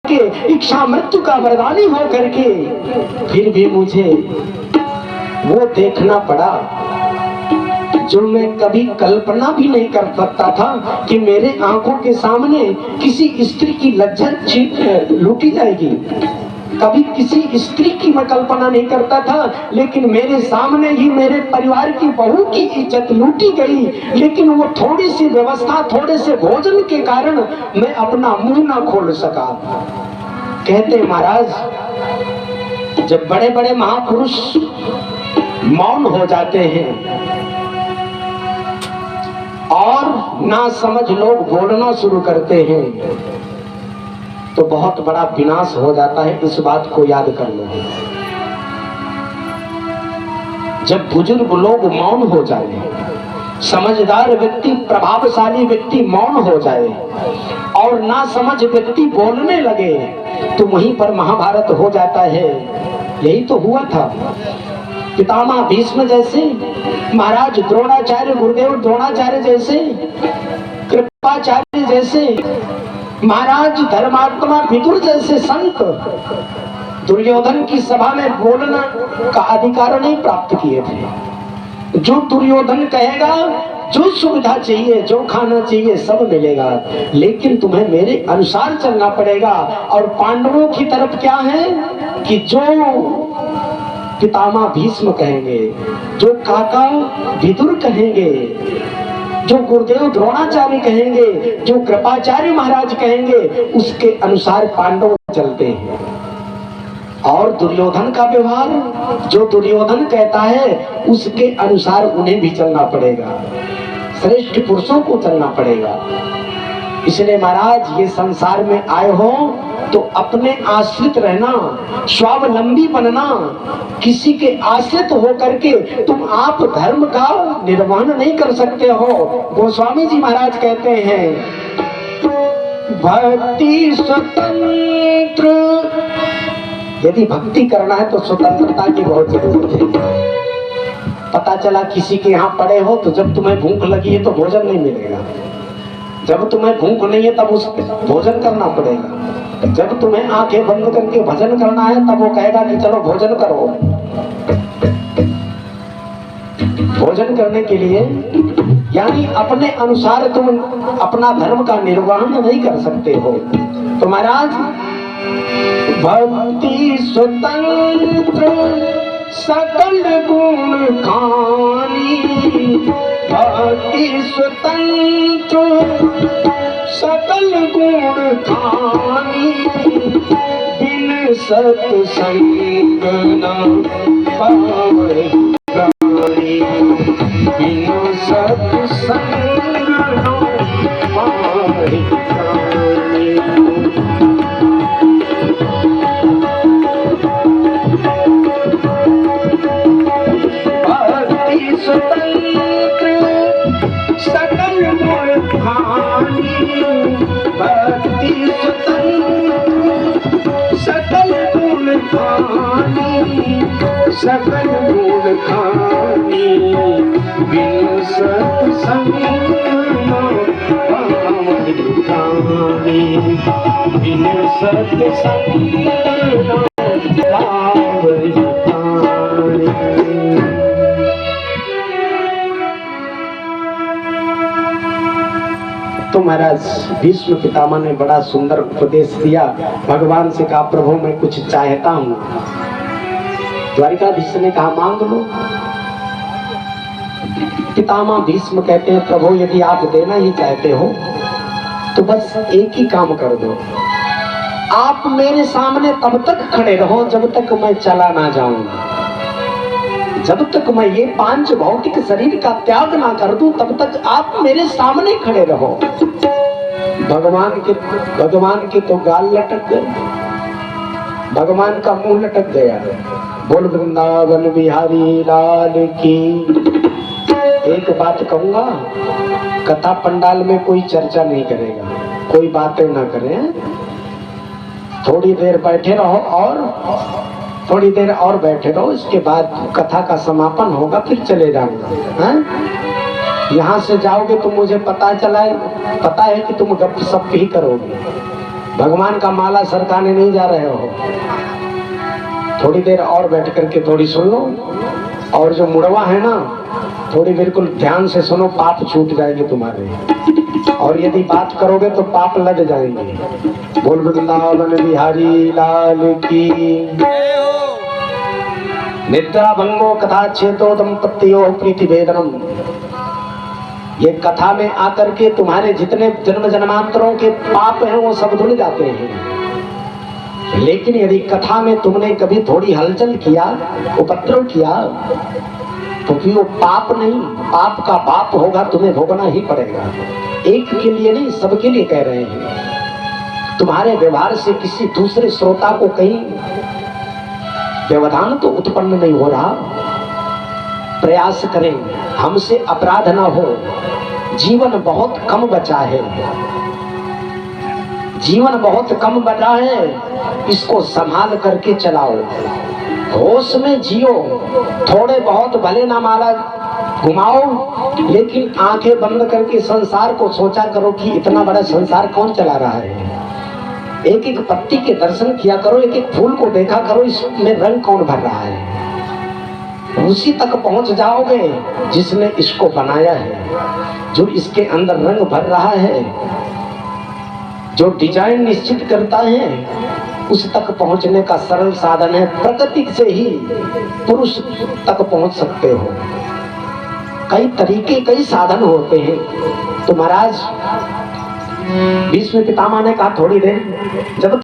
के इच्छा मृत्यु का वरदानी हो करके फिर भी मुझे वो देखना पड़ा जो मैं कभी कल्पना भी नहीं कर सकता था कि मेरे आंखों के सामने किसी स्त्री की लज्जत लूटी जाएगी। कभी किसी स्त्री की मैं कल्पना नहीं करता था, लेकिन मेरे सामने ही मेरे परिवार की बहू की इज्जत लूटी गई। लेकिन वो थोड़ी सी व्यवस्था, थोड़े से भोजन के कारण मैं अपना मुंह ना खोल सका। कहते महाराज, जब बड़े बड़े महापुरुष मौन हो जाते हैं और ना समझ लोग बोलना शुरू करते हैं तो बहुत बड़ा विनाश हो जाता है। इस बात को याद कर लो। जब बुजुर्ग लोग मौन हो जाए, समझदार व्यक्ति, प्रभावशाली व्यक्ति मौन हो जाए और ना समझ व्यक्ति बोलने लगे तो वहीं पर महाभारत हो जाता है। यही तो हुआ था। पितामह भीष्म जैसे, महाराज द्रोणाचार्य, गुरुदेव द्रोणाचार्य जैसे, कृपाचार्य जैसे, महाराज धर्मात्मा विदुर जैसे संत दुर्योधन की सभा में बोलना का अधिकार नहीं प्राप्त किए थे। जो दुर्योधन कहेगा, जो सुविधा चाहिए, जो खाना चाहिए सब मिलेगा, लेकिन तुम्हें मेरे अनुसार चलना पड़ेगा। और पांडवों की तरफ क्या है कि जो पितामह भीष्म कहेंगे, जो काका विदुर कहेंगे, जो गुरुदेव द्रोणाचार्य कहेंगे, जो कृपाचार्य महाराज कहेंगे, उसके अनुसार पांडव चलते हैं। और दुर्योधन का व्यवहार, जो दुर्योधन कहता है उसके अनुसार उन्हें भी चलना पड़ेगा। श्रेष्ठ पुरुषों को चलना पड़ेगा। इसलिए महाराज, ये संसार में आए हो तो अपने आश्रित रहना, स्वावलंबी बनना। किसी के आश्रित हो करके तुम आप धर्म का निर्वहन नहीं कर सकते हो। गोस्वामी जी महाराज कहते हैं, भक्ति स्वतंत्र, यदि भक्ति करना है तो स्वतंत्रता की बहुत जरूरत है। पता चला किसी के यहाँ पड़े हो तो जब तुम्हें भूख लगी है तो भोजन नहीं मिलेगा, जब तुम्हें भूख नहीं है तब उस भोजन करना पड़ेगा, जब तुम्हें आंखें बंद करके भजन करना है तब वो कहेगा कि चलो भोजन करो। भोजन करने के लिए यानी अपने अनुसार तुम अपना धर्म का निर्वहन नहीं कर सकते हो। तो महाराज, भक्ति स्वतंत्र सकल गुण खानी, भक्ति स्वतंत्र सकल गुण खानी, बिन सत्संग न पावै प्राणी, बिन सत्संग न पावै प्राणी। भक्ति स्वतंत्र सकल गुण खानी, भक्ति स्वतंत्र सकल गुण खानी, सकल गुण खानी, बिन सत्संग न पावै प्राणी, बिन सत्संग न पावै प्राणी। तो महाराज भीष्म पितामह ने बड़ा सुंदर उपदेश दिया। भगवान से कहा, प्रभु मैं कुछ चाहता हूँ। द्वारिकाधीश ने कहा, मांग लो। पितामह भीष्म कहते हैं, प्रभु यदि आप देना ही चाहते हो तो बस एक ही काम कर दो, आप मेरे सामने तब तक खड़े रहो जब तक मैं चला ना जाऊं, जब तक मैं ये पांच भौतिक शरीर का त्याग ना कर दूं तब तक आप मेरे सामने खड़े रहो। भगवान के तो गाल लटक गए, भगवान का मुंह लटक गया। बोल वृंदावन बिहारी लाल की। एक बात कहूंगा, कथा पंडाल में कोई चर्चा नहीं करेगा, कोई बातें ना करें। थोड़ी देर बैठे रहो और थोड़ी देर और बैठे रहो, इसके बाद कथा का समापन होगा, फिर चले जाऊंगा। यहाँ से जाओगे तो मुझे पता है कि तुम गपशप ही करोगे, भगवान का माला सरकाने नहीं जा रहे हो, थोड़ी देर और बैठ करके थोड़ी सुन लो। और जो मुड़वा है ना, थोड़ी बिल्कुल ध्यान से सुनो, पाप छूट जाएंगे तुम्हारे। और यदि बात करोगे तो पाप लग जाएंगे। बोल वृंदावन बिहारी लाल की। निद्रा भंगो कथा चेतो दंपत्तियों प्रीति वेदनम। ये कथा में आकर के तुम्हारे जितने जन्म जन्मांतरों के पाप हैं वो सब धुल जाते हैं। लेकिन यदि कथा में तुमने कभी थोड़ी हलचल किया, उपद्रव किया, तो फिर वो पाप नहीं, पाप का बाप होगा, तुम्हें भोगना ही पड़ेगा। एक के लिए नहीं, सबके लिए कह रहे हैं। तुम्हारे व्यवहार से किसी दूसरे श्रोता को कहीं व्यवधान तो उत्पन्न नहीं हो रहा। प्रयास करें, हमसे अपराध ना हो। जीवन बहुत कम बचा है, जीवन बहुत कम बचा है, इसको संभाल करके चलाओ, होश में जियो। थोड़े बहुत भले ना माला घुमाओ, लेकिन आंखें बंद करके संसार को सोचा करो कि इतना बड़ा संसार कौन चला रहा है। एक एक पत्ती के दर्शन किया करो, एक एक फूल को देखा करो, इसमें रंग कौन भर रहा है। उसी तक पहुंच जाओगे जिसने इसको बनाया है, जो इसके अंदर रंग भर रहा है, जो डिजाइन निश्चित करता है। उस तक पहुंचने का सरल साधन है, प्रकृति से ही पुरुष तक पहुंच सकते हो। कई तरीके, कई साधन होते हैं। तो महाराज भीष्म पितामह ने कहा थोड़ी देर, जब